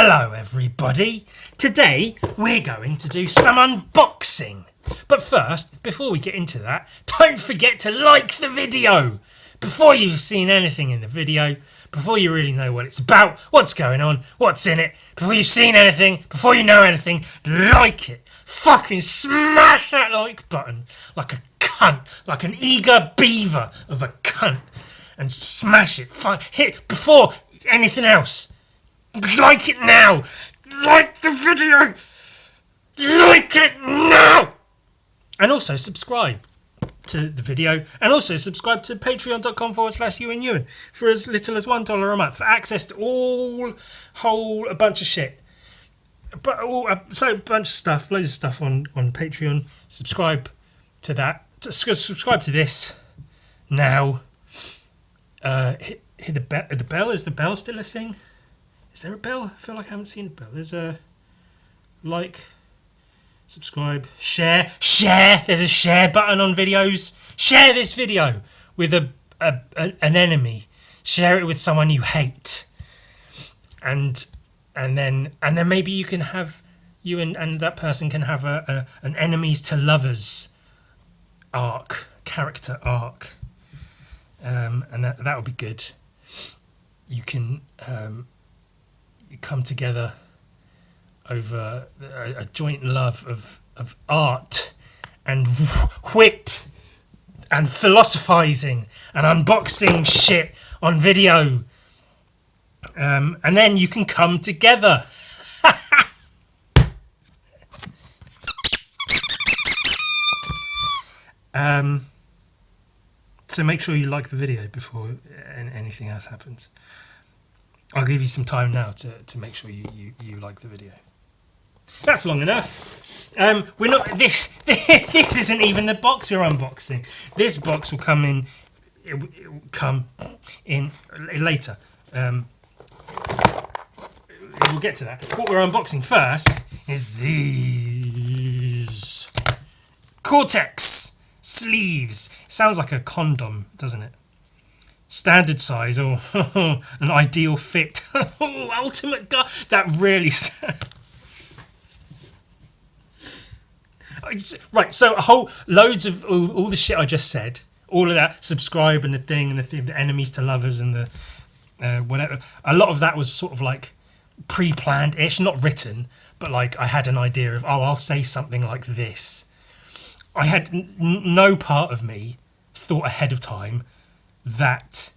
Hello everybody! Today we're going to do some unboxing. But first, before we get into that, don't forget to like the video! Before you've seen anything in the video, before you really know what it's about, what's going on, what's in it, before you've seen anything, before you know anything, like it! Fucking smash that like button like a cunt, like an eager beaver of a cunt, and smash it. Hit before anything else. Like it now! Like the video! Like it now! And also subscribe to the video, and also subscribe to patreon.com/ewan for as little as $1 a month for access to a bunch of shit. But a bunch of stuff, loads of stuff on Patreon. Subscribe to that. Subscribe to this now. Hit the bell. Is the bell still a thing? Is there a bell? I feel like I haven't seen a bell. There's a like, subscribe, share. There's a share button on videos. Share this video with an enemy. Share it with someone you hate. And then maybe you can have and that person can have an enemies to lovers character arc. And that would be good. You can come together over a joint love of art and wit and philosophizing and unboxing shit on video, and then you can come together. So make sure you like the video before anything else happens. I'll give you some time now to make sure you like the video. That's long enough. We're not this isn't even the box we're unboxing. This box will come in. It will come in later. We'll get to that. What we're unboxing first is these Cortex sleeves. Sounds like a condom, doesn't it? Standard size or an ideal fit. Ultimate God, that really. Right, so loads of all the shit I just said, all of that, subscribe and the enemies to lovers and the whatever. A lot of that was sort of like pre-planned-ish, not written, but like I had an idea of, I'll say something like this. I had no part of me thought ahead of time that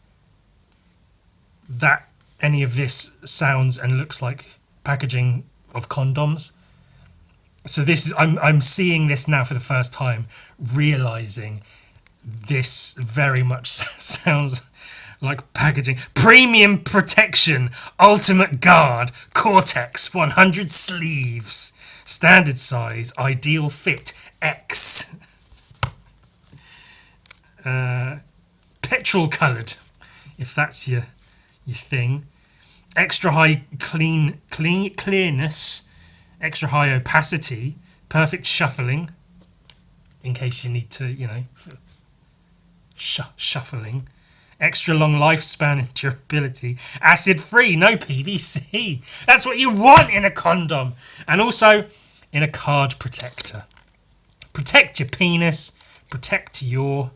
any of this sounds and looks like packaging of condoms. So this is I'm seeing this now for the first time, realizing this very much sounds like packaging. Premium protection, ultimate guard, Cortex 100 sleeves, standard size, ideal fit, X. Petrol coloured, if that's your thing. Extra high clearness, extra high opacity, perfect shuffling, in case you need to, shuffling. Extra long lifespan and durability. Acid free, no PVC. That's what you want in a condom. And also in a card protector. Protect your penis, protect your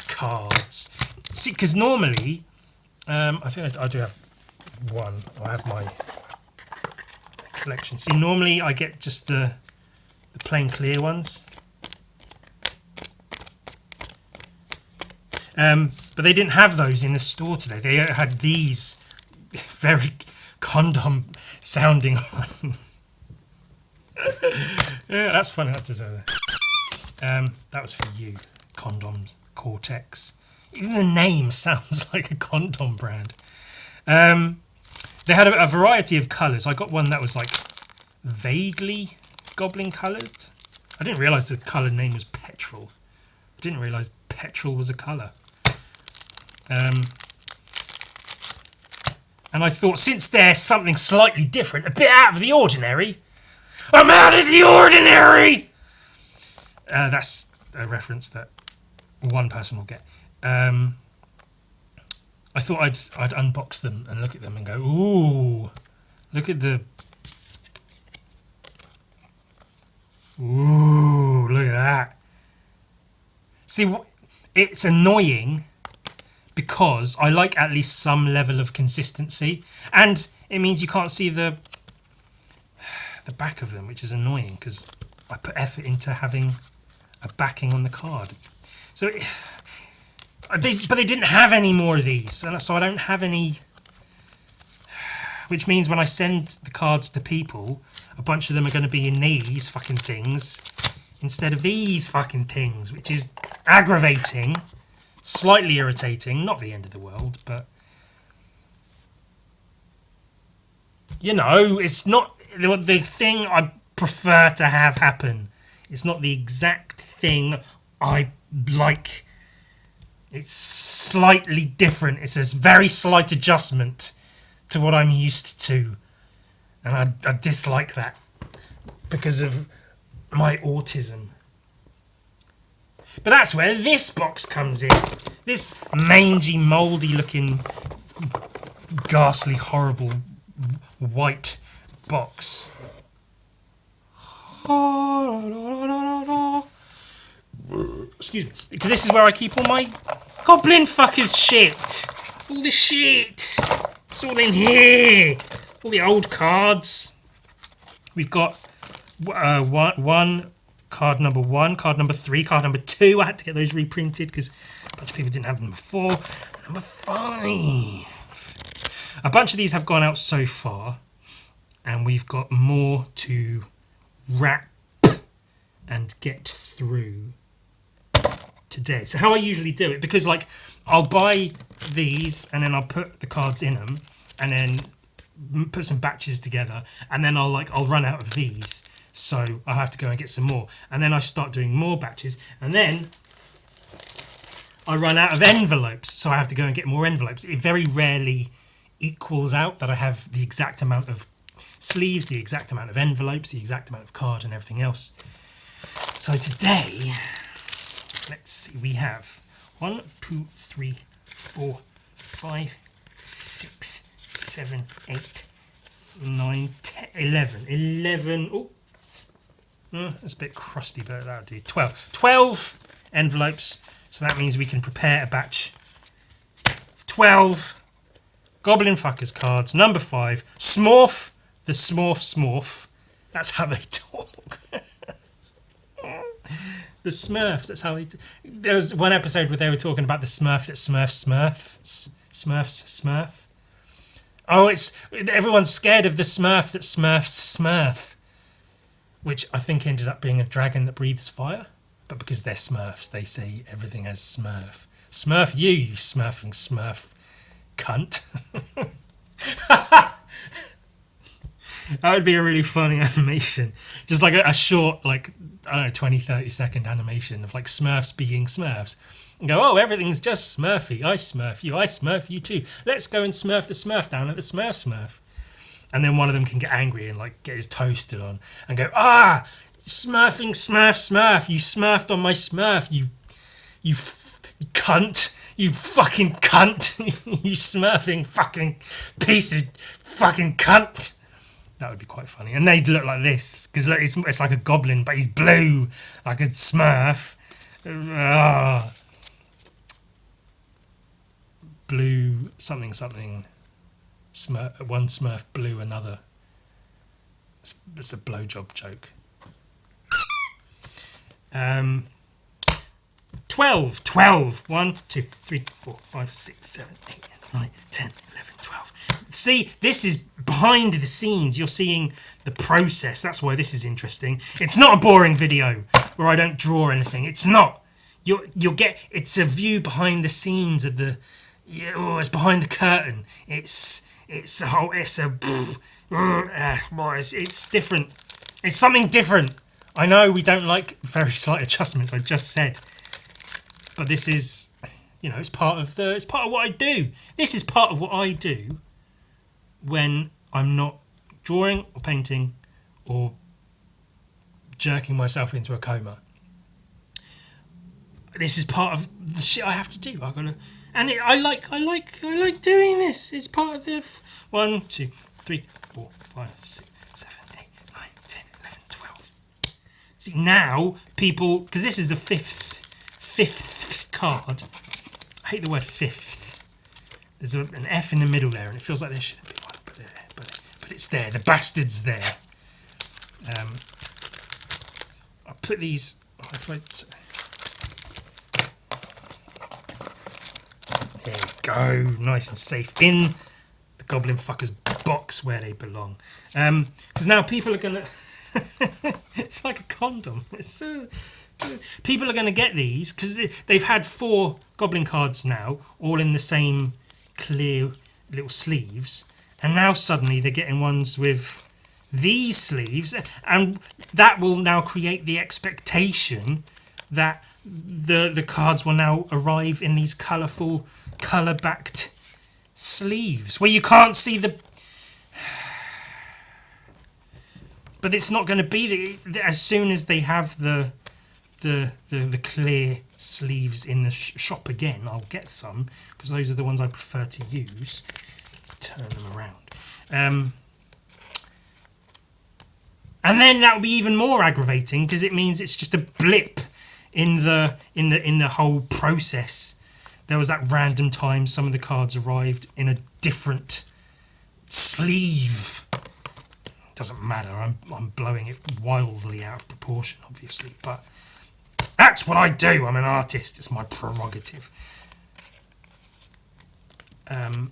cards. See, because normally, I think I do have one. I have my collection. See, normally I get just the plain clear ones. But they didn't have those in the store today. They had these very condom sounding ones. Yeah, that's funny. That deserves it. That was for you, condoms, Cortex. Even the name sounds like a condom brand. They had a variety of colours. I got one that was like vaguely goblin coloured. I didn't realise the colour name was petrol. I didn't realise petrol was a colour. And I thought, since there's something slightly different, a bit out of the ordinary, I'm out of the ordinary! That's a reference that one person will get. I thought I'd unbox them and look at them and go, ooh, look at the, ooh, look at that. See, it's annoying because I like at least some level of consistency, and it means you can't see the back of them, which is annoying because I put effort into having a backing on the card. So, but they didn't have any more of these, and so I don't have any. Which means when I send the cards to people, a bunch of them are going to be in these fucking things instead of these fucking things, which is aggravating, slightly irritating, not the end of the world, but you know, it's not the thing I prefer to have happen. It's not the exact thing I like. It's slightly different. It's a very slight adjustment to what I'm used to, and I dislike that because of my autism. But that's where this box comes in. This mangy, mouldy looking, ghastly, horrible white box. Excuse me. Because this is where I keep all my goblin fuckers shit. All the shit. It's all in here. All the old cards. We've got one card number 1, card number 3, card number 2. I had to get those reprinted because a bunch of people didn't have them before. Number 5. A bunch of these have gone out so far, and we've got more to wrap and get through today. So how I usually do it, because like I'll buy these and then I'll put the cards in them and then put some batches together, and then I'll run out of these, so I'll have to go and get some more, and then I start doing more batches, and then I run out of envelopes, so I have to go and get more envelopes. It very rarely equals out that I have the exact amount of sleeves, the exact amount of envelopes, the exact amount of card and everything else. So today, let's see, we have 1, 2, 3, 4, 5, 6, 7, 8, 9, 10, 11. Oh, that's a bit crusty, but that'll do. 12 envelopes. So that means we can prepare a batch of 12 Goblin Fuckers cards. Number 5, Smorf, the Smorf. That's how they talk. The Smurfs, that's how they talk. There was one episode where they were talking about the Smurf that Smurf. Oh, everyone's scared of the Smurf that Smurf. Which I think ended up being a dragon that breathes fire. But because they're Smurfs, they say everything as Smurf. Smurf you smurfing Smurf cunt. That would be a really funny animation. Just like a short, like, I don't know, 20-30 second animation of like Smurfs being Smurfs. And go, oh, everything's just Smurfy. I smurf you too. Let's go and smurf the Smurf down at the Smurf. And then one of them can get angry and like get his toasted on and go, smurfing Smurf, you smurfed on my Smurf, you cunt, you fucking cunt, you smurfing fucking piece of fucking cunt. That would be quite funny. And they'd look like this, because it's like a goblin, but he's blue, like a Smurf. Blue something. Smurf, one Smurf blue another. It's a blowjob joke. 12. 1, 2, 3, 4, 5, 6, 7, 8, 9, 10, 11, 12. See, this is behind the scenes. You're seeing the process. That's why this is interesting. It's not a boring video where I don't draw anything. It's not. You'll get. It's a view behind the scenes of the. It's behind the curtain. It's different. It's something different. I know we don't like very slight adjustments. I just said, but this is, it's part of what I do. This is part of what I do when I'm not drawing or painting or jerking myself into a coma. This is part of the shit I have to do. I've got to And I like doing this. It's part of the 1, 2, 3, 4, 5, 6, 7, 8, 9, 10, 11, 12. See now people, because this is the fifth card. I hate the word fifth. There's an F in the middle there, and it feels like there shouldn't be one, but it's there. The bastard's there. I'll put these. There we go, nice and safe in the goblin fucker's box where they belong. Because now people are gonna. It's like a condom. It's so. People are going to get these because they've had 4 goblin cards now, all in the same clear little sleeves, and now suddenly they're getting ones with these sleeves, and that will now create the expectation that the cards will now arrive in these colourful, colour-backed sleeves where you can't see the. But it's not going to be as soon as they have the clear sleeves in the shop again. I'll get some because those are the ones I prefer to use. Turn them around, and then that will be even more aggravating because it means it's just a blip in the whole process. There was that random time some of the cards arrived in a different sleeve. Doesn't matter. I'm blowing it wildly out of proportion, obviously, but. That's what I do. I'm an artist. It's my prerogative. There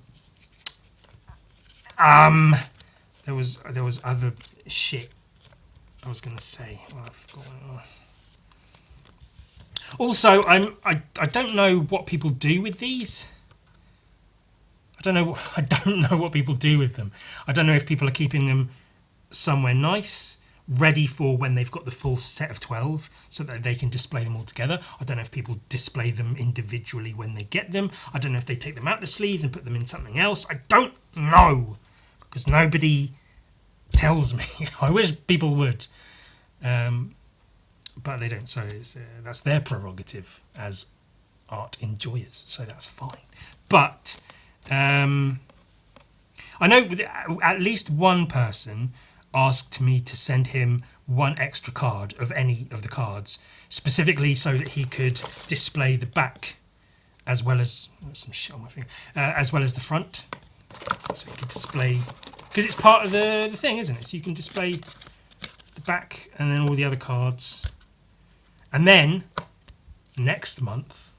was other shit I was going to say. Oh, I forgot. Also, I don't know what people do with these. I don't know what people do with them. I don't know if people are keeping them somewhere nice, ready for when they've got the full set of 12 so that they can display them all together. I don't know if people display them individually when they get them. I don't know if they take them out the sleeves and put them in something else. I don't know because nobody tells me. I wish people would, but they don't. So that's their prerogative as art enjoyers, so that's fine. But I know at least one person asked me to send him one extra card of any of the cards, specifically so that he could display the back as well as some shit on my finger, as well as the front, so he could display, because it's part of the thing, isn't it? So you can display the back and then all the other cards, and then next month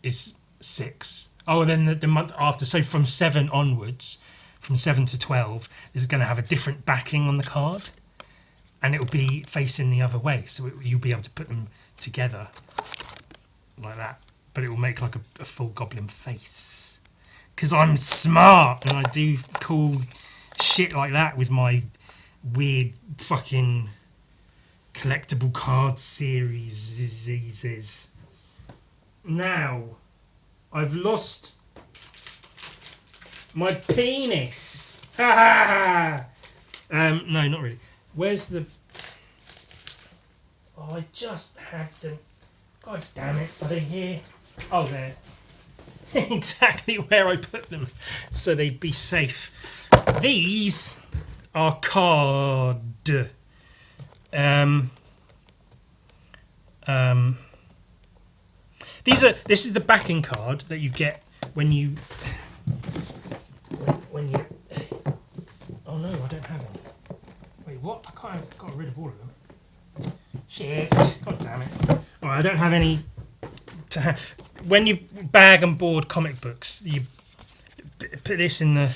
is 6. Oh, and then the month after, so from 7 onwards. From 7 to 12 is going to have a different backing on the card, and it will be facing the other way, so you'll be able to put them together like that, but it will make like a full goblin face because I'm smart and I do cool shit like that with my weird fucking collectible card series. Now I've lost my penis. Ha ha ha. No, not really. Where's the? Oh, I just had them. God damn it! Are they here? Oh, there. Exactly where I put them, so they'd be safe. These are card. This is the backing card that you get when you. Oh no, I don't have any. Wait, what? I can't have got rid of all of them. Shit. God damn it. Alright, I don't have any to have. When you bag and board comic books, you put this in the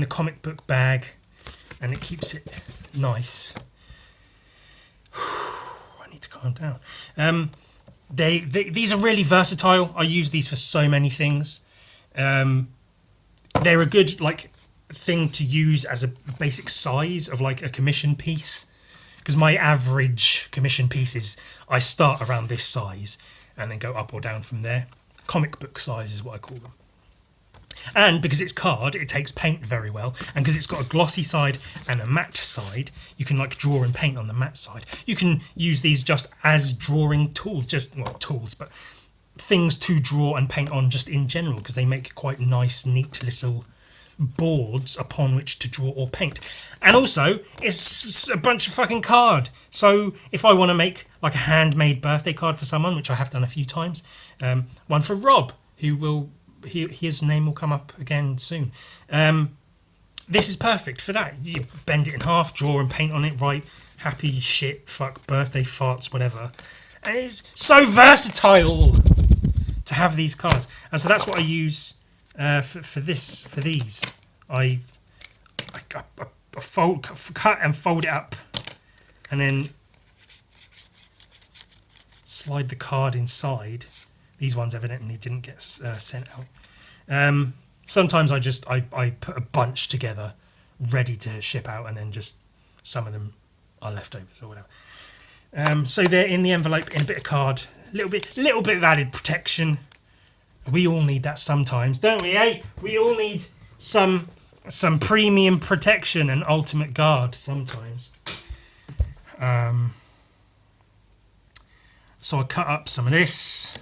comic book bag and it keeps it nice. I need to calm down. These are really versatile. I use these for so many things. They're a good thing to use as a basic size of a commission piece, because my average commission pieces I start around this size and then go up or down from there. Comic book size is what I call them. And because it's card, it takes paint very well, and because it's got a glossy side and a matte side, you can draw and paint on the matte side. You can use these just as drawing tools, not tools, but things to draw and paint on just in general, because they make quite nice, neat little boards upon which to draw or paint. And also, it's a bunch of fucking card. So if I want to make like a handmade birthday card for someone, which I have done a few times, one for Rob, who will his name will come up again soon. This is perfect for that. You bend it in half, draw and paint on it, write happy shit, fuck, birthday farts, whatever. And it's so versatile to have these cards. And so that's what I use for these. I cut and fold it up, and then slide the card inside. These ones evidently didn't get sent out. Sometimes I put a bunch together, ready to ship out, and then just some of them are leftovers or whatever. So they're in the envelope in a bit of card, little bit of added protection. We all need that sometimes, don't we? Eh? We all need some premium protection and ultimate guard sometimes. So I cut up some of this.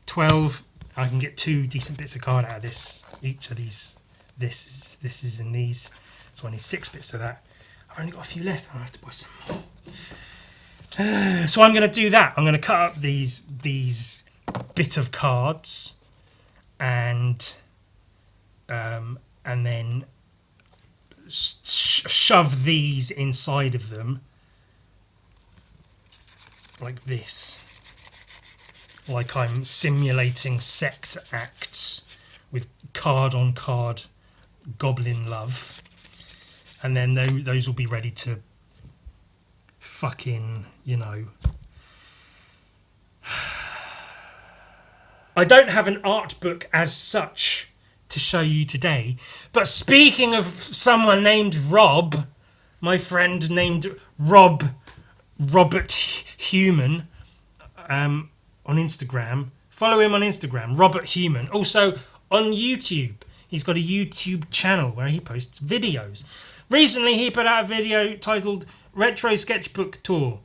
12. I can get 2 decent bits of card out of this. Each of these. This is in these. So I need 6 bits of that. I've only got a few left. I'll have to buy some more. So I'm going to do that. I'm going to cut up these bit of cards, and then shove these inside of them like this, like I'm simulating sex acts with card on card goblin love, and then those will be ready to fucking, you know. I don't have an art book as such to show you today, but speaking of someone named Rob, my friend named Robert Human, on Instagram. Follow him on Instagram, Robert Human. Also on YouTube, he's got a YouTube channel where he posts videos. Recently, he put out a video titled Retro Sketchbook Tour.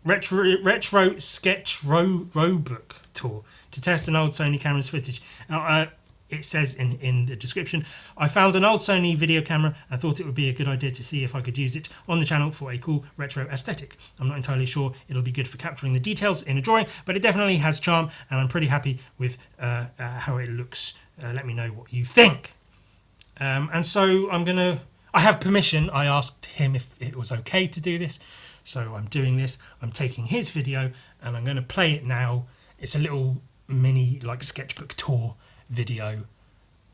Retro Sketch Book Tour to test an old Sony camera's footage. Now, it says in the description, I found an old Sony video camera and thought it would be a good idea to see if I could use it on the channel for a cool retro aesthetic. I'm not entirely sure it'll be good for capturing the details in a drawing, but it definitely has charm, and I'm pretty happy with how it looks. Let me know what you think. And so I have permission. I asked him if it was okay to do this. So I'm doing this. I'm taking his video and I'm going to play it now. It's a little mini like sketchbook tour video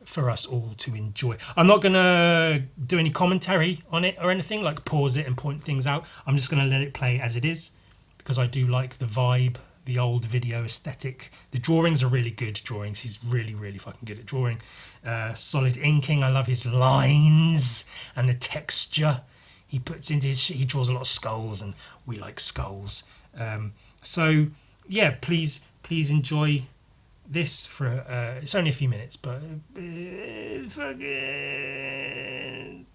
for us all to enjoy. I'm not going to do any commentary on it or anything, like pause it and point things out. I'm just going to let it play as it is, because I do like the vibe, the old video aesthetic. The drawings are really good drawings. He's really, really fucking good at drawing. Solid inking. I love his lines and the texture he puts into his shit. He draws a lot of skulls, and we like skulls. So yeah, please enjoy this for it's only a few minutes, but fucking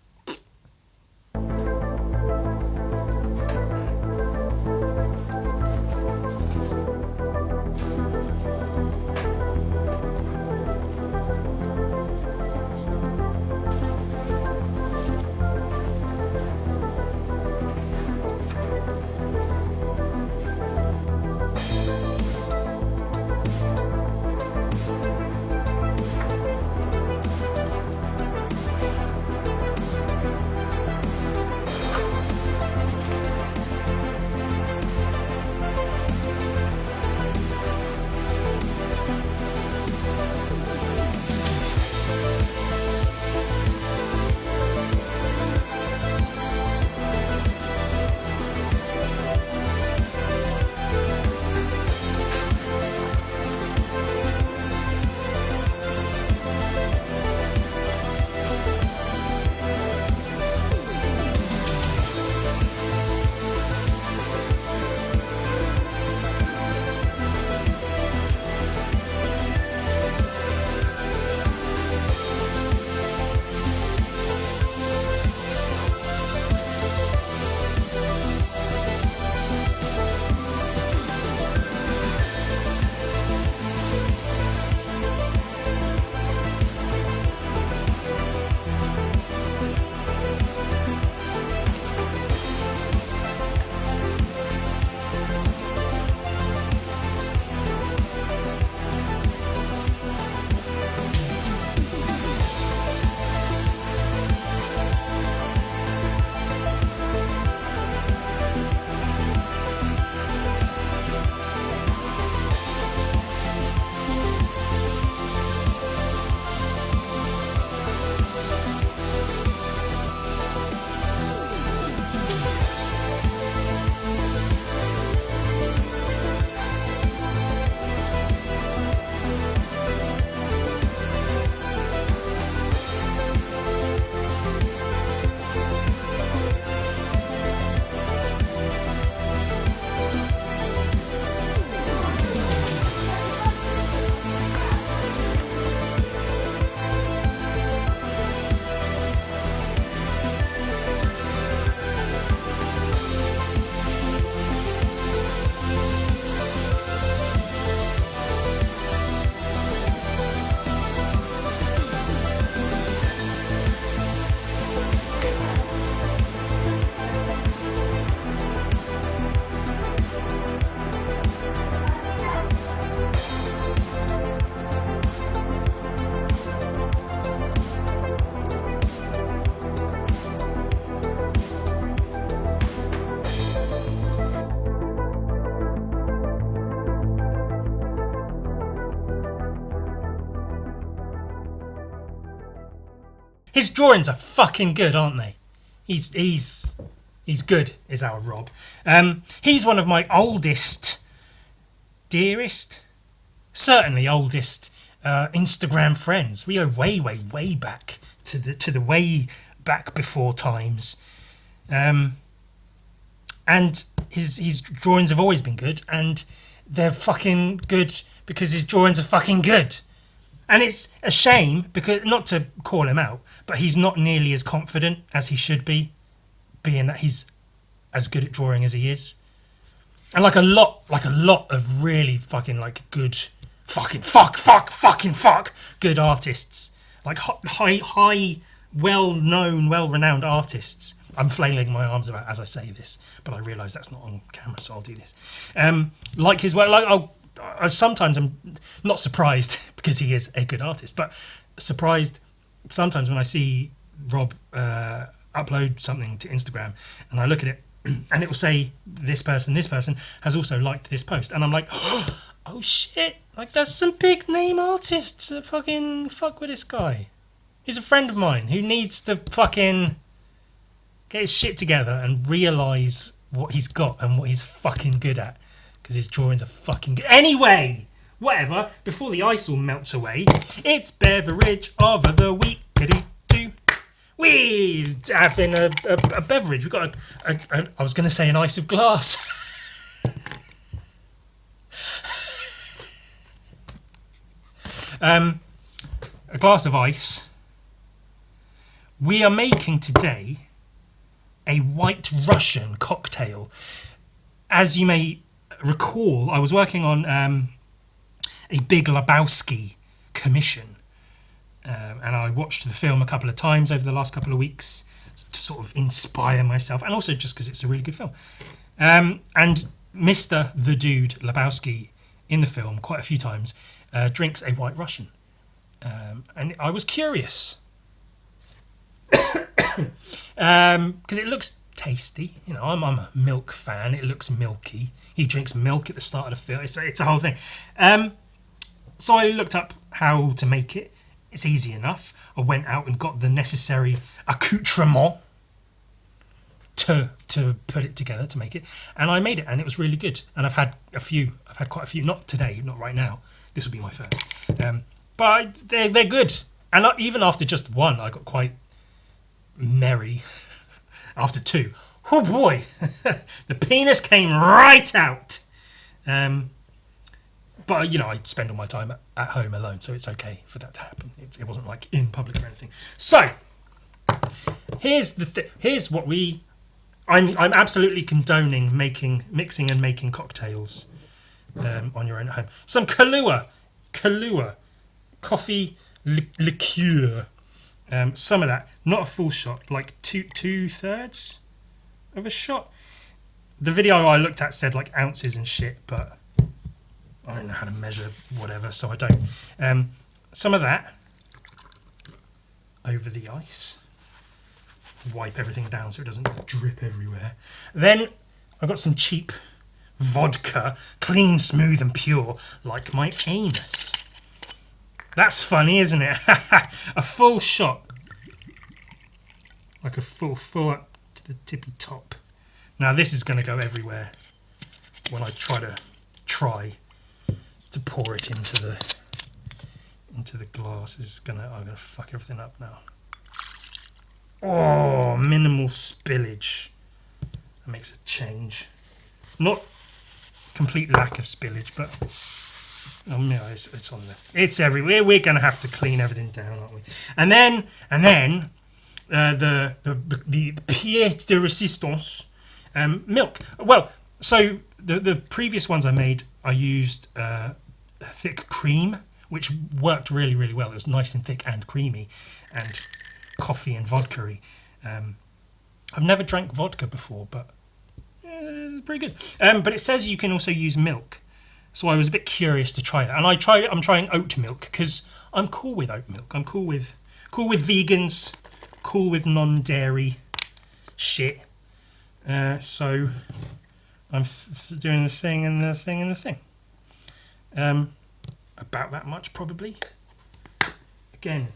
His drawings are fucking good, aren't they? He's good, is our Rob. He's one of my dearest, certainly oldest Instagram friends. We go way, way, way back to the way back before times. And his drawings have always been good, and they're fucking good because his drawings are fucking good. And it's a shame, because, not to call him out, but he's not nearly as confident as he should be, being that he's as good at drawing as he is. And like a lot of really fucking like good fucking good artists, like high well-known, well-renowned artists. I'm flailing my arms about as I say this, but I realise that's not on camera, so I'll do this. Like his work, sometimes I'm not surprised because he is a good artist, but surprised sometimes when I see Rob upload something to Instagram and I look at it and it will say this person has also liked this post, and I'm like, oh shit, like there's some big name artists that fucking fuck with this guy. He's a friend of mine who needs to fucking get his shit together and realise what he's got and what he's fucking good at, because his drawings are fucking good. Anyway, whatever, before the ice all melts away, it's beverage of the week. We're having a beverage. We've got I was going to say an ice of glass. A glass of ice. We are making today a White Russian cocktail. As you may recall, I was working on a Big Lebowski commission. And I watched the film a couple of times over the last couple of weeks to sort of inspire myself, and also just because it's a really good film. And Mr. The Dude Lebowski in the film quite a few times drinks a White Russian. And I was curious because it looks tasty. You know, I'm a milk fan. It looks milky. He drinks milk at the start of the film. It's a whole thing. So I looked up how to make it. It's easy enough. I went out and got the necessary accoutrement to put it together, to make it, and I made it, and it was really good. And I've had quite a few. Not today, not right now. This will be my first. But they're good. And even after just one, I got quite merry. After two, oh boy, the penis came right out. But, you know, I spend all my time at home alone, so it's okay for that to happen. It wasn't like in public or anything. So, here's what I'm absolutely condoning mixing and making cocktails on your own at home. Some Kahlua coffee liqueur. Some of that, not a full shot, like two thirds of a shot. The video I looked at said like ounces and shit, but I don't know how to measure whatever, so I don't. Some of that over the ice. Wipe everything down so it doesn't drip everywhere. Then I've got some cheap vodka, clean, smooth and pure, like my anus. That's funny, isn't it? A full shot. Like a full up to the tippy top. Now this is going to go everywhere when I try to pour it into the glass. I'm gonna fuck everything up now. Oh, minimal spillage. That makes a change. Not complete lack of spillage, but no, it's on there. It's everywhere. We're gonna have to clean everything down, aren't we? And then the pièce de résistance, milk. Well, so the previous ones I made, I used thick cream, which worked really, really well. It was nice and thick and creamy, and coffee and vodka-y. I've never drank vodka before, but it's pretty good. But it says you can also use milk, so I was a bit curious to try that. And I'm trying oat milk because I'm cool with oat milk. I'm cool with vegans, cool with non-dairy shit. So I'm doing the thing and the thing and the thing. About that much, probably. Again,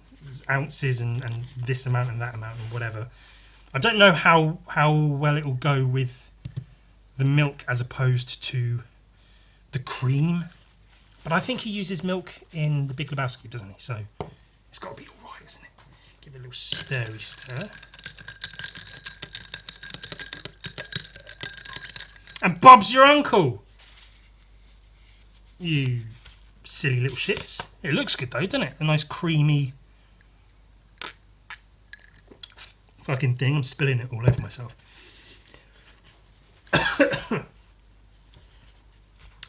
ounces and this amount and that amount and whatever. I don't know how well it will go with the milk as opposed to the cream, but I think he uses milk in The Big Lebowski, doesn't he? So it's got to be all right, isn't it? Give it a little stirry stir. And Bob's your uncle. You silly little shits. It looks good though, doesn't it? A nice creamy fucking thing. I'm spilling it all over myself.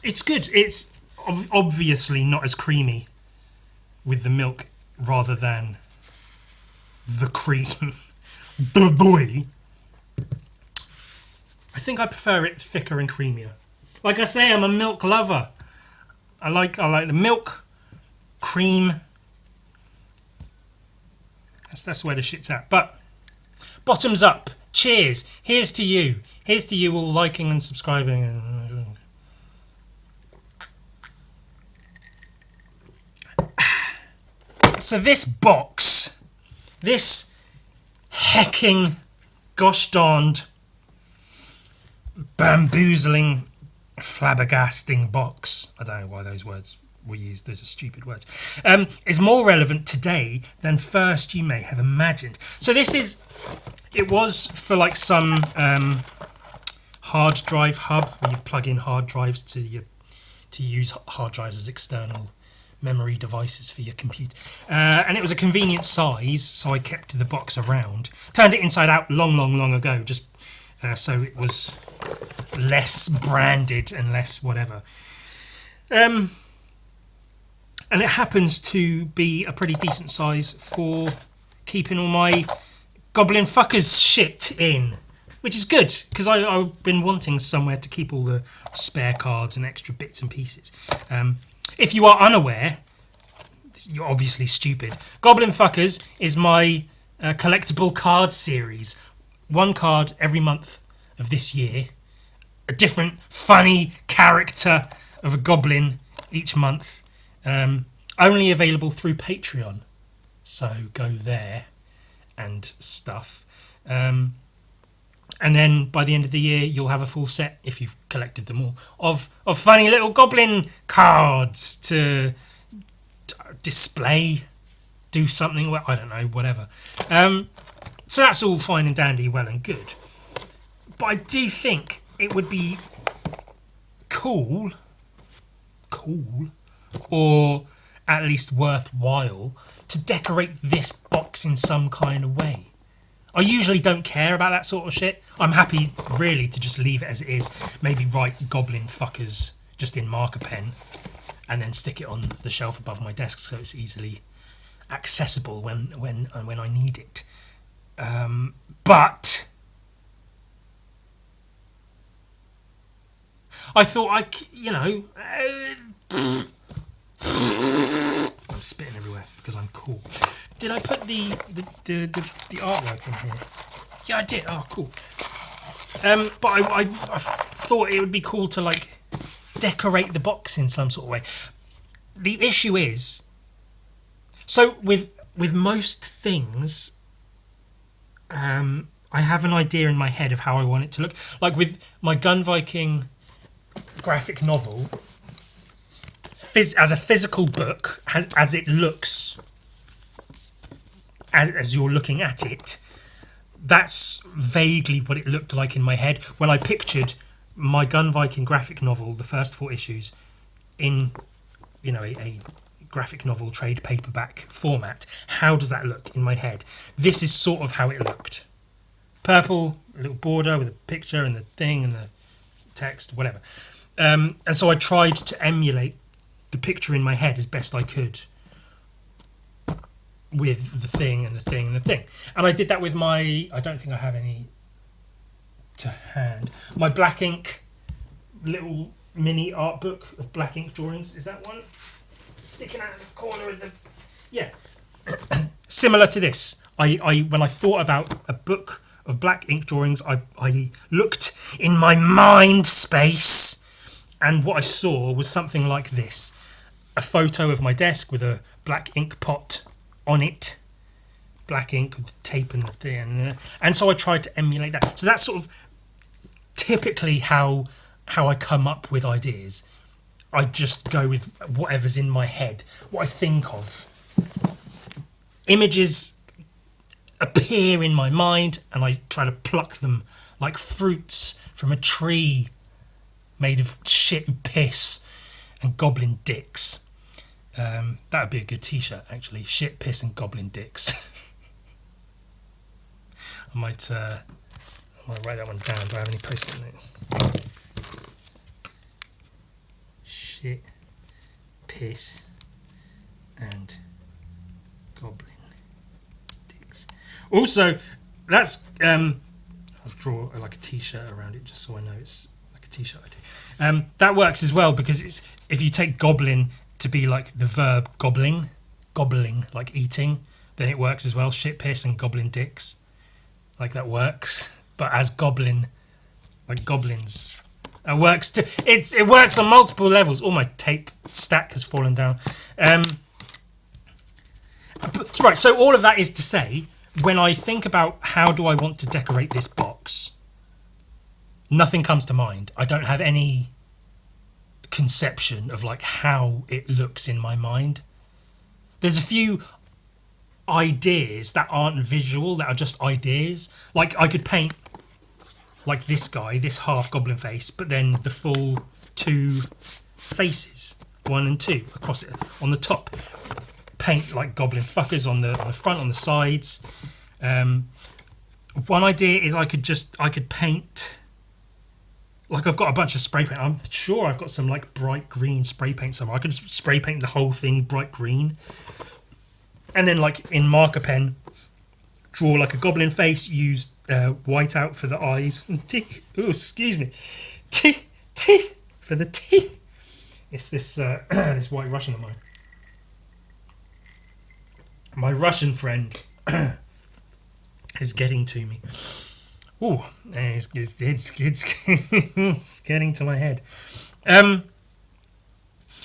It's good. It's obviously not as creamy with the milk rather than the cream. The boy. I think I prefer it thicker and creamier. Like I say, I'm a milk lover. I like the milk, cream. That's where the shit's at. But bottoms up. Cheers. Here's to you. Here's to you all liking and subscribing. So this box, this hecking, gosh darned, bamboozling, flabbergasting box, I don't know why those words were used, those are stupid words, is more relevant today than first you may have imagined. So it was for like some hard drive hub where you plug in hard drives to use hard drives as external memory devices for your computer, and it was a convenient size, so I kept the box around, turned it inside out long ago, just so it was less branded and less whatever, and it happens to be a pretty decent size for keeping all my goblin fuckers shit in, which is good because I've been wanting somewhere to keep all the spare cards and extra bits and pieces. If you are unaware, you're obviously stupid. Goblin Fuckers is my collectible card series. One card every month of this year. A different funny character of a goblin each month. Only available through Patreon. So go there and stuff. And then by the end of the year, you'll have a full set, if you've collected them all, of funny little goblin cards to display, do something, I don't know, whatever. So that's all fine and dandy, well and good. But I do think it would be cool, or at least worthwhile, to decorate this box in some kind of way. I usually don't care about that sort of shit. I'm happy, really, to just leave it as it is. Maybe write Goblin Fuckers just in marker pen and then stick it on the shelf above my desk so it's easily accessible when I need it. But I thought I'm spitting everywhere because I'm cool. Did I put the artwork in here? Yeah, I did. Oh, cool. But I thought it would be cool to like decorate the box in some sort of way. The issue is, so with most things, I have an idea in my head of how I want it to look. Like with my Gun Viking graphic novel, as a physical book, as it looks. As you're looking at it, that's vaguely what it looked like in my head when I pictured my Gun Viking graphic novel, the first 4 issues, in a graphic novel trade paperback format. How does that look in my head? This is sort of how it looked. Purple, a little border with a picture and the thing and the text, whatever. And so I tried to emulate the picture in my head as best I could, with the thing and the thing and the thing. And I did that with my, I don't think I have any to hand, my black ink little mini art book of black ink drawings. Is that one? Sticking out of the corner of the... Yeah. Similar to this. I when I thought about a book of black ink drawings, I looked in my mind space, and what I saw was something like this. A photo of my desk with a black ink pot on it, black ink with the tape and the thing, and so I tried to emulate that. So that's sort of typically how I come up with ideas. I just go with whatever's in my head, what I think of. Images appear in my mind, and I try to pluck them like fruits from a tree made of shit and piss and goblin dicks. That would be a good t-shirt, actually. Shit, piss and goblin dicks. I might write that one down. Do I have any post-it notes? Shit, piss and goblin dicks. Also, that's I'll draw like a t-shirt around it just so I know it's like a t-shirt I do. That works as well because it's if you take goblin to be like the verb gobbling like eating, then it works as well. Shit, piss and goblin dicks, like that works. But as goblin, like goblins, it works too. It works on multiple levels. All my tape stack has fallen down. Right, so all of that is to say, when I think about how do I want to decorate this box, nothing comes to mind. I don't have any conception of like how it looks in my mind. There's a few ideas that aren't visual, that are just ideas. Like I could paint like this guy, this half goblin face, but then the full two faces, 1 and 2 across it on the top. Paint like goblin fuckers on the front, on the sides. One idea is I could paint, like I've got a bunch of spray paint. I'm sure I've got some like bright green spray paint somewhere. I could just spray paint the whole thing bright green, and then like in marker pen, draw like a goblin face. Use white out for the eyes. Oh, excuse me. For the teeth. It's this this White Russian of mine. My Russian friend is getting to me. Ooh, it's getting to my head. But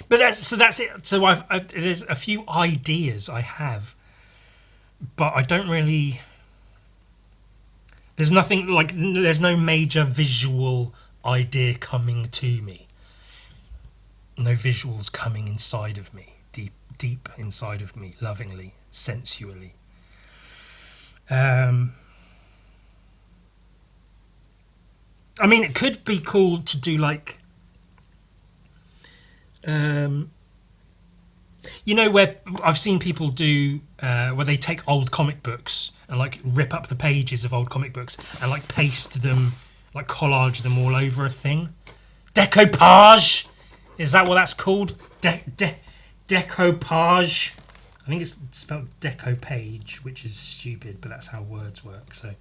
that's it. So there's a few ideas I have, but I don't really. There's nothing like. There's no major visual idea coming to me. No visuals coming inside of me, deep inside of me, lovingly, sensually. I mean, it could be cool to do like, you know, where I've seen people do where they take old comic books and like rip up the pages of old comic books and like paste them, like collage them all over a thing. Decoupage, is that what that's called? Decoupage. I think it's spelled decoupage, which is stupid, but that's how words work. So,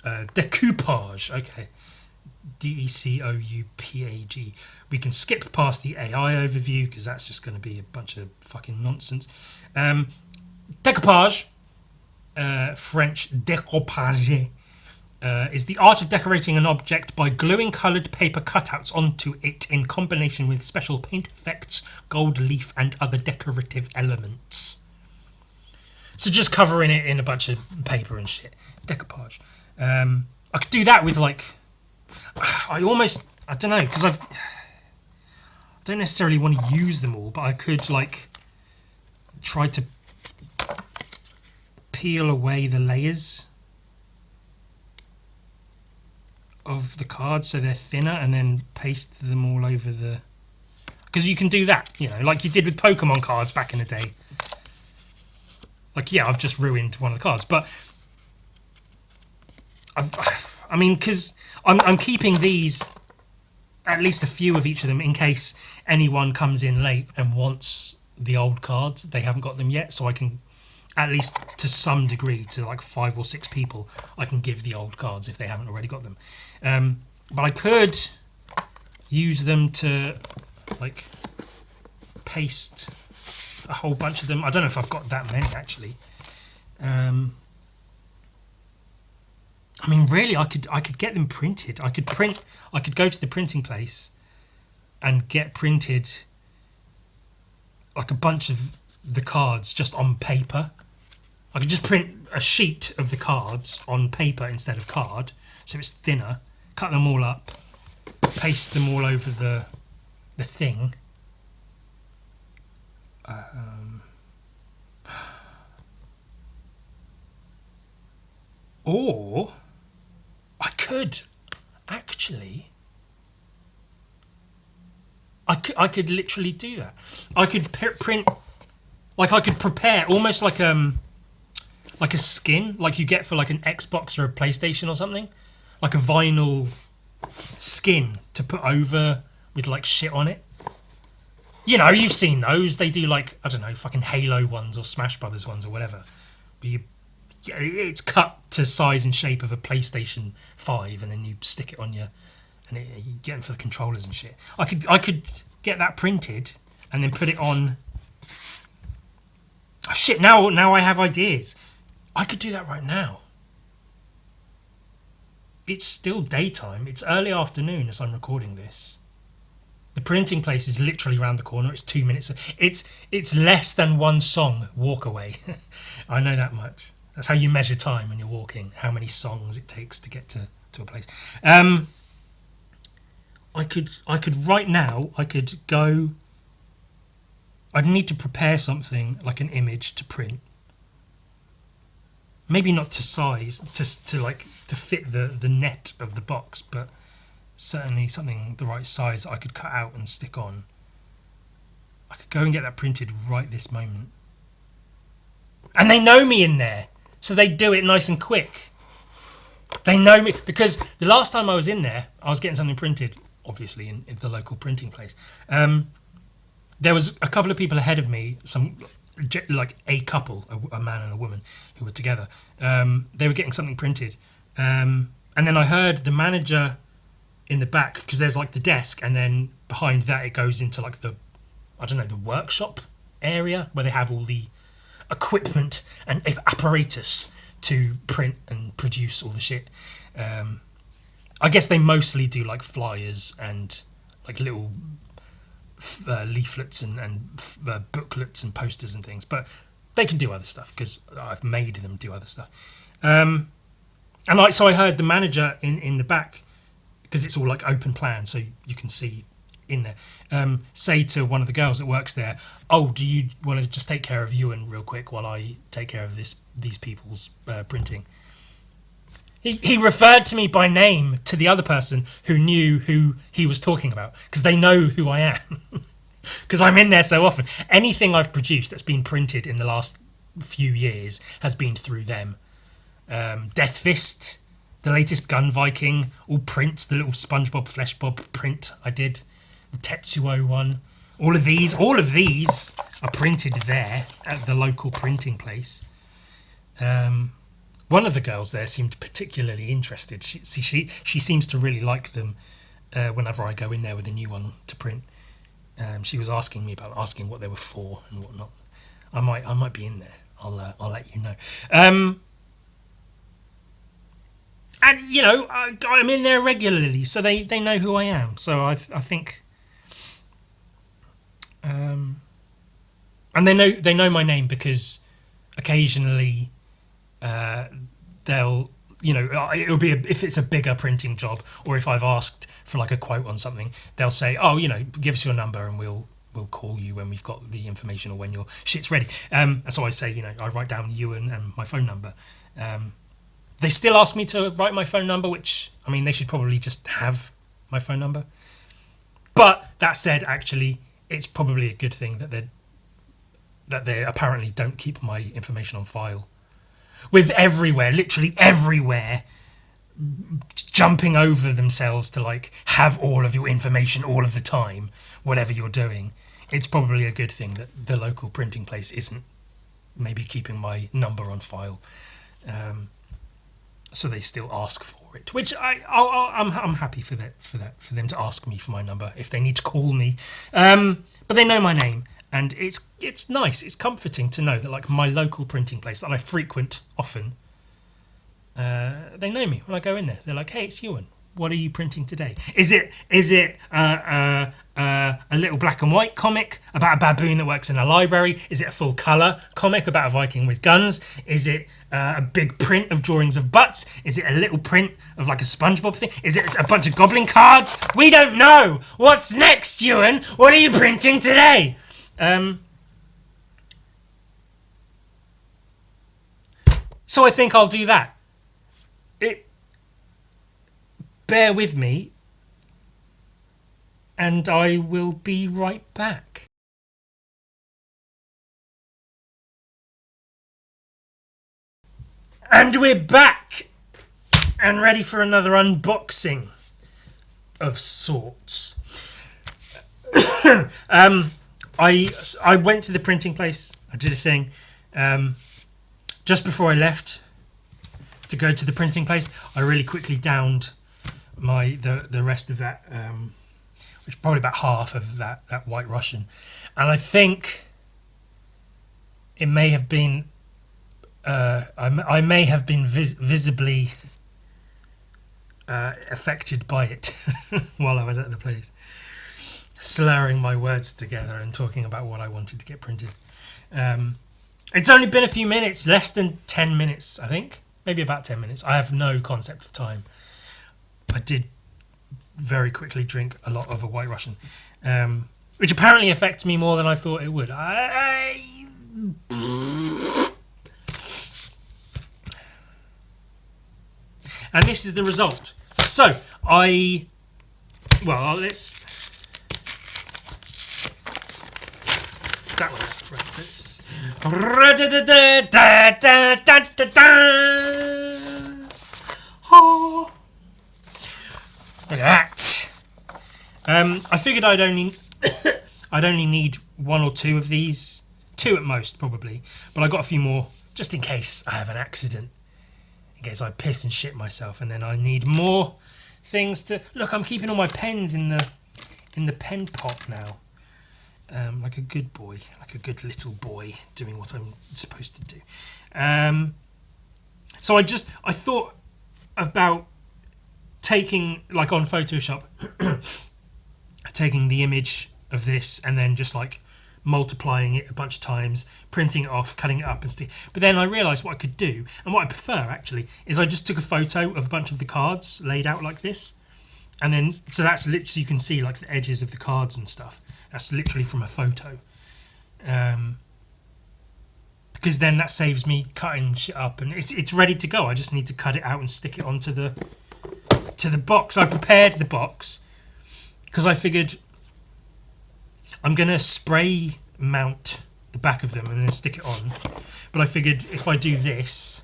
decoupage. Okay. DECOUPAGE. We can skip past the AI overview because that's just going to be a bunch of fucking nonsense. Decoupage, French découpage, is the art of decorating an object by gluing coloured paper cutouts onto it in combination with special paint effects, gold leaf, and other decorative elements. So just covering it in a bunch of paper and shit. Decoupage. I could do that with like. I don't know, because I don't necessarily want to use them all, but I could like try to peel away the layers of the cards so they're thinner and then paste them all over the... Because you can do that, you know, like you did with Pokemon cards back in the day. Like, yeah, I've just ruined one of the cards, but I mean, because I'm keeping these, at least a few of each of them, in case anyone comes in late and wants the old cards. They haven't got them yet, so I can, at least to some degree, to like 5 or 6 people, I can give the old cards if they haven't already got them. But I could use them to like paste a whole bunch of them. I don't know if I've got that many actually. I mean, really, I could get them printed. I could go to the printing place and get printed like a bunch of the cards just on paper, I could just print a sheet of the cards on paper instead of card, so it's thinner. Cut them all up, paste them all over the thing. Or I could actually. I could literally do that. I could print, like I could prepare almost like a skin, like you get for like an Xbox or a PlayStation or something, like a vinyl skin to put over with like shit on it. You know, you've seen those. They do like, I don't know, fucking Halo ones or Smash Brothers ones or whatever. It's cut to size and shape of a PlayStation 5, and then you stick it on your, and you get them for the controllers and shit. I could get that printed and then put it on. Oh shit! Now I have ideas. I could do that right now. It's still daytime. It's early afternoon as I'm recording this. The printing place is literally around the corner. It's 2 minutes. It's less than one song walk away. I know that much. That's how you measure time when you're walking. How many songs it takes to get to a place. I could right now. I could go. I'd need to prepare something like an image to print. Maybe not to size, to fit the net of the box, but certainly something the right size that I could cut out and stick on. I could go and get that printed right this moment. And they know me in there, so they do it nice and quick. They know me, because the last time I was in there, I was getting something printed, obviously, in the local printing place. There was a couple of people ahead of me, like a couple, a man and a woman, who were together. They were getting something printed. And then I heard the manager in the back, because there's like the desk, and then behind that it goes into like the workshop area where they have all the equipment and apparatus to print and produce all the shit. I guess they mostly do like flyers and like little leaflets and booklets and posters and things, but they can do other stuff because I've made them do other stuff. So I heard the manager in the back, because it's all like open plan, so you can see in there, say to one of the girls that works there, "Oh, do you want to just take care of Ewan real quick while I take care of these people's printing?" He referred to me by name to the other person who knew who he was talking about, because they know who I am. Because I'm in there so often. Anything I've produced that's been printed in the last few years has been through them. Death Fist, the latest Gun Viking, all prints, the little SpongeBob Fleshbob print I did, the Tetsuo one. All of these are printed there at the local printing place. One of the girls there seemed particularly interested. She seems to really like them whenever I go in there with a new one to print. She was asking me about what they were for and whatnot. I might be in there. I'll let you know. And you know, I'm in there regularly, so they know who I am. So I think, and they know my name, because occasionally they'll, you know, it'll be if it's a bigger printing job, or if I've asked for like a quote on something, they'll say, "Oh, you know, give us your number and we'll call you when we've got the information or when your shit's ready." And so I say, you know, I write down Ewan and my phone number. They still ask me to write my phone number, which, I mean, they should probably just have my phone number. But that said, actually, it's probably a good thing that they apparently don't keep my information on file. With literally everywhere, jumping over themselves to like have all of your information all of the time, whatever you're doing, it's probably a good thing that the local printing place isn't maybe keeping my number on file. So they still ask for it, which I'm happy for them to ask me for my number if they need to call me. But they know my name, and it's nice. It's comforting to know that like my local printing place that I frequent often, they know me when I go in there. They're like, "Hey, it's Ewan. What are you printing today? Is it a little black and white comic about a baboon that works in a library? Is it a full colour comic about a Viking with guns? Is it a big print of drawings of butts? Is it a little print of like a SpongeBob thing? Is it a bunch of goblin cards? We don't know. What's next, Ewan? What are you printing today? So I think I'll do that. Bear with me, and I will be right back. And we're back and ready for another unboxing of sorts. I went to the printing place. I did a thing. Just before I left to go to the printing place, I really quickly downed the rest of that, which is probably about half of that White Russian, and I think it may have been I may have been visibly affected by it while I was at the place, slurring my words together and talking about what I wanted to get printed. It's only been a few minutes, less than 10 minutes, I think. Maybe about 10 minutes. I have no concept of time. I did very quickly drink a lot of a White Russian, which apparently affects me more than I thought it would. And this is the result. So, let's... That one. Right, oh. Look at that. I figured I'd only need one or two of these, two at most probably, but I got a few more just in case I have an accident, in case I piss and shit myself, and then I need more things to look. I'm keeping all my pens in the pen pot now, like a good boy, like a good little boy doing what I'm supposed to do. So I thought about taking, like on Photoshop, taking the image of this and then just like multiplying it a bunch of times, printing it off, cutting it up and but then I realised what I could do, and what I prefer actually, is I just took a photo of a bunch of the cards laid out like this, and then, so that's literally, you can see like the edges of the cards and stuff. That's literally from a photo. Because then that saves me cutting shit up, and it's ready to go. I just need to cut it out and stick it onto the box. I prepared the box because I figured I'm going to spray mount the back of them and then stick it on. But I figured if I do this,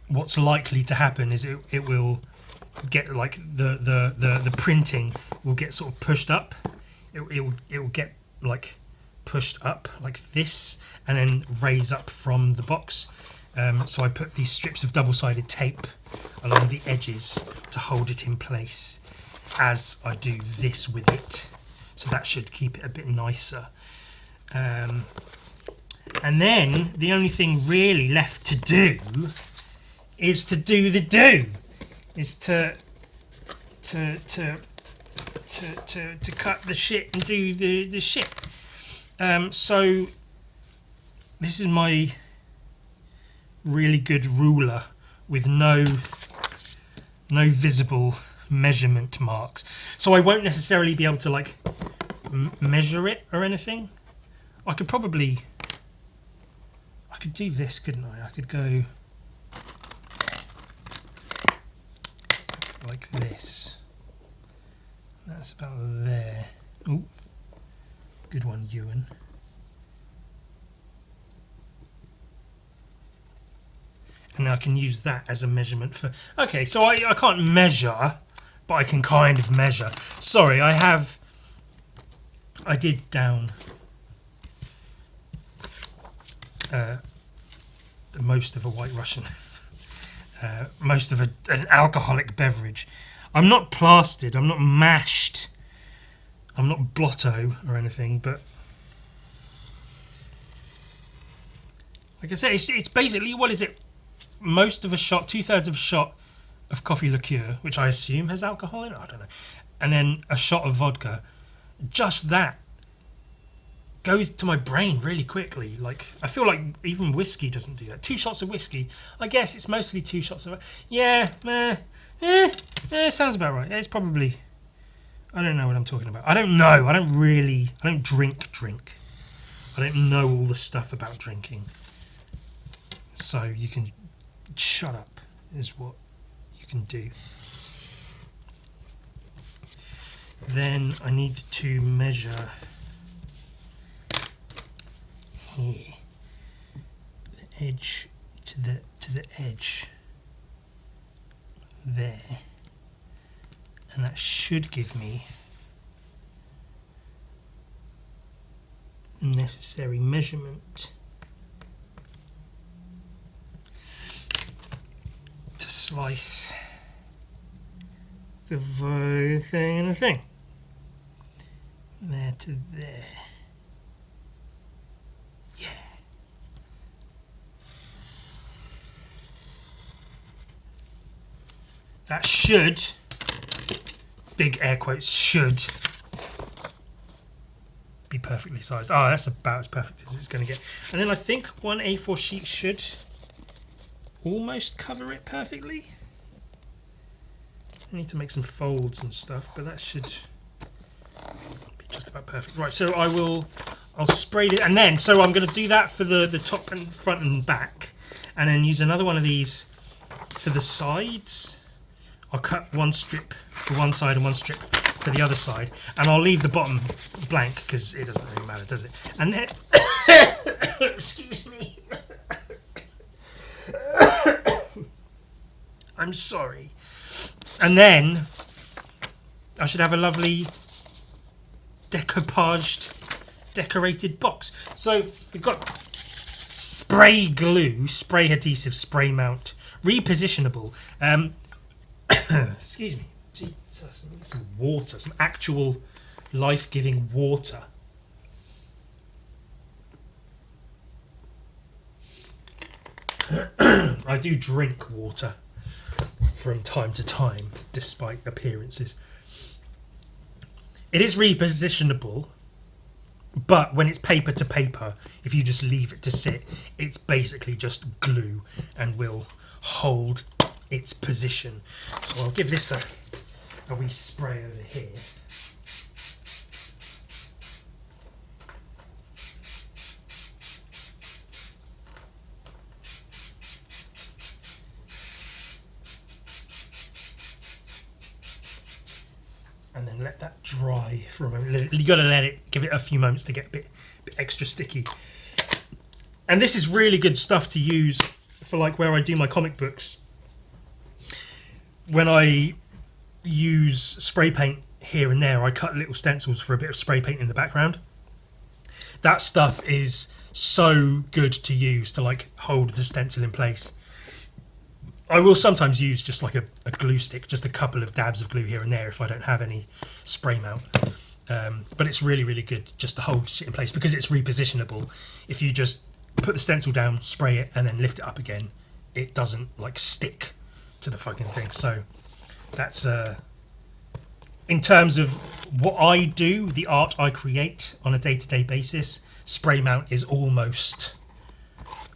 what's likely to happen is it will get like the printing will get sort of pushed up. It will get like pushed up like this and then raise up from the box. So I put these strips of double-sided tape along the edges to hold it in place as I do this with it. So that should keep it a bit nicer. And then the only thing really left to do is to do the do. Is to cut the shit and do the shit. So this is my really good ruler with no visible measurement marks, so I won't necessarily be able to like measure it or anything. I could do this, couldn't I? I could go like this. That's about there. Ooh, good one, Ewan. And I can use that as a measurement for... Okay, so I can't measure, but I can kind of measure. Sorry, I did down most of a White Russian. Most of an alcoholic beverage. I'm not plastered, I'm not mashed, I'm not blotto or anything, but like I say, it's basically, what is it? Most of a shot, 2/3 of a shot of coffee liqueur, which I assume has alcohol in it, I don't know, and then a shot of vodka, just that goes to my brain really quickly. Like, I feel like even whiskey doesn't do that. 2 shots of whiskey, I guess it's mostly 2 shots of... sounds about right. It's probably... I don't know what I'm talking about. I don't know. I don't drink. I don't know all the stuff about drinking. So you can shut up is what you can do. Then I need to measure here, the edge to the edge there, and that should give me the necessary measurement to slice the thing and the thing. There to there. Yeah. That should, big air quotes, should be perfectly sized. Oh, that's about as perfect as it's going to get. And then I think one A4 sheet should almost cover it perfectly. I need to make some folds and stuff, but that should be just about perfect. Right, so I'll spray it, and then, so I'm going to do that for the top and front and back, and then use another one of these for the sides. I'll cut one strip for one side and one strip for the other side, and I'll leave the bottom blank because it doesn't really matter, does it? And then, excuse me. I'm sorry. And then I should have a lovely decoupaged, decorated box. So we've got spray glue, spray adhesive, spray mount, repositionable. Excuse me. Jesus, I need some water, some actual life-giving water. I do drink water from time to time, despite appearances. It is repositionable, but when it's paper to paper, if you just leave it to sit, it's basically just glue and will hold its position. So I'll give this a wee spray over here. And then let that dry for a moment. You got to let it, give it a few moments to get a bit extra sticky. And this is really good stuff to use for like where I do my comic books. When I use spray paint here and there, I cut little stencils for a bit of spray paint in the background. That stuff is so good to use to like hold the stencil in place. I will sometimes use just like a glue stick, just a couple of dabs of glue here and there if I don't have any spray mount. But it's really, really good just to hold shit in place because it's repositionable. If you just put the stencil down, spray it, and then lift it up again, it doesn't like stick to the fucking thing. So that's in terms of what I do, the art I create on a day-to-day basis, spray mount is almost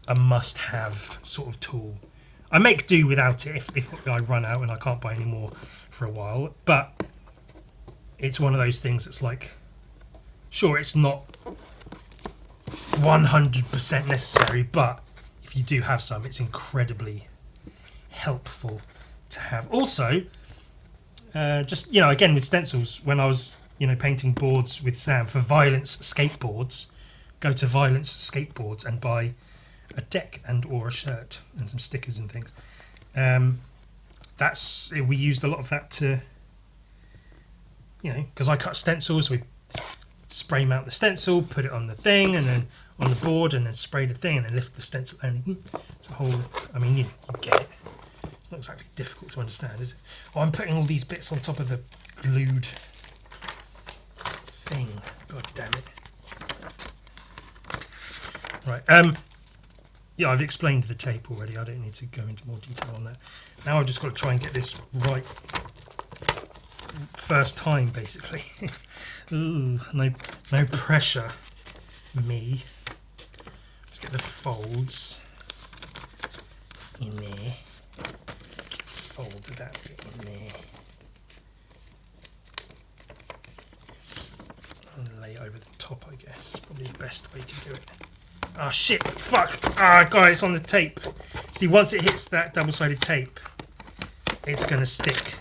a must-have sort of tool. I make do without it if I run out and I can't buy any more for a while, but it's one of those things that's like, sure, it's not 100% necessary, but if you do have some, it's incredibly helpful to have. Also, just, you know, again with stencils, when I was, you know, painting boards with Sam for Violence Skateboards, go to Violence Skateboards and buy a deck and or a shirt and some stickers and things. We used a lot of that to, you know, because I cut stencils, we spray mount the stencil, put it on the thing and then on the board and then spray the thing and then lift the stencil and the whole, I mean, you get it. It's not exactly difficult to understand, is it? Oh, I'm putting all these bits on top of the glued thing. God damn it. Right, yeah, I've explained the tape already. I don't need to go into more detail on that. Now I've just got to try and get this right first time, basically. Ooh, no pressure. Me. Let's get the folds in there. Fold that bit in there. And lay it over the top, I guess. Probably the best way to do it. Ah, shit! Fuck! Ah, guys, it's on the tape. See, once it hits that double-sided tape, it's going to stick.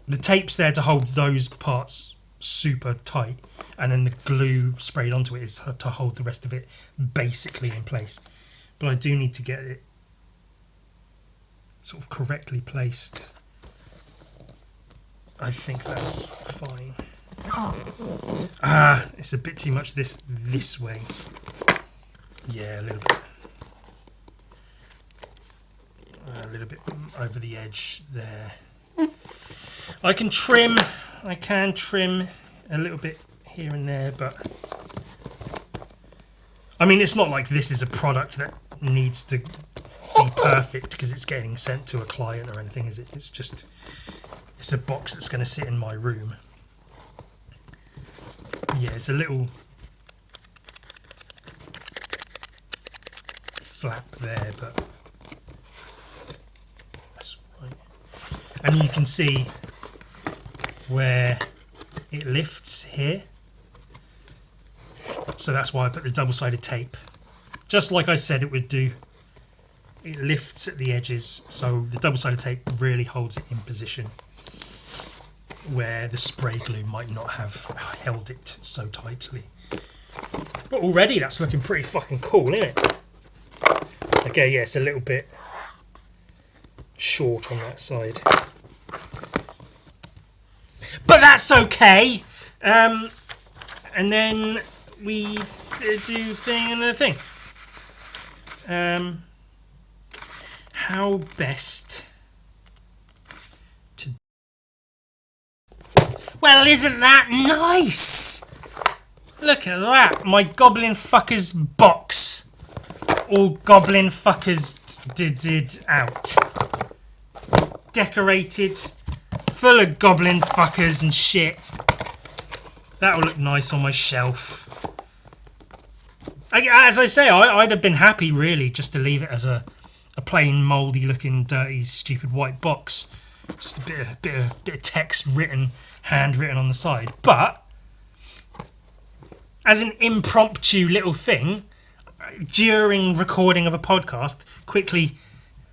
The tape's there to hold those parts super tight, and then the glue sprayed onto it is to hold the rest of it basically in place. But I do need to get it sort of correctly placed. I think that's fine. Ah, it's a bit too much this way. Yeah, a little bit. A little bit over the edge there. I can trim a little bit here and there, but I mean, it's not like this is a product that needs to be perfect because it's getting sent to a client or anything, is it? It's a box that's going to sit in my room. Yeah, it's a little flap there, but that's right. And you can see where it lifts here. So that's why I put the double-sided tape. Just like I said it would do. It lifts at the edges, so the double-sided tape really holds it in position, where the spray glue might not have held it so tightly. But already that's looking pretty fucking cool, isn't it? Okay, yeah, it's a little bit short on that side. But that's okay. And then we do another thing. How best to... Well, isn't that nice? Look at that. My Goblin Fuckers box. All Goblin Fuckers did out. Decorated. Full of Goblin Fuckers and shit. That'll look nice on my shelf. As I say, I'd have been happy really just to leave it as a plain mouldy looking dirty stupid white box, just a bit of text handwritten on the side. But as an impromptu little thing during recording of a podcast, quickly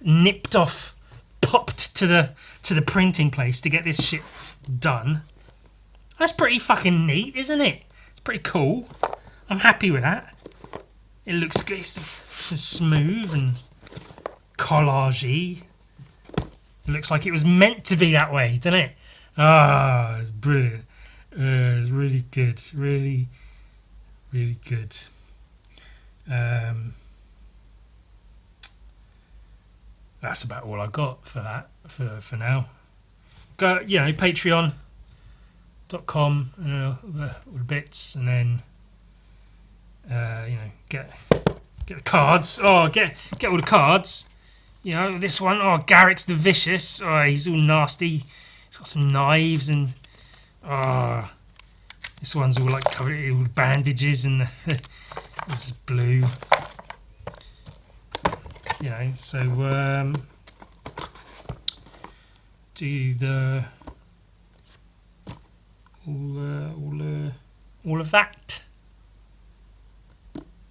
nipped off, popped to the printing place to get this shit done. That's pretty fucking neat, isn't it? It's pretty cool. I'm happy with that. It looks good. It's smooth and collagey. It looks like it was meant to be that way, doesn't it? Ah, it's brilliant. It's really good. Really, really good. That's about all I got for that for now. Go, patreon.com and all the bits, and then get the cards. Oh, get all the cards. This one. Oh, Garrett's the Vicious. Oh, he's all nasty. He's got some knives and this one's all like covered in all bandages and this is blue. So do the all of that.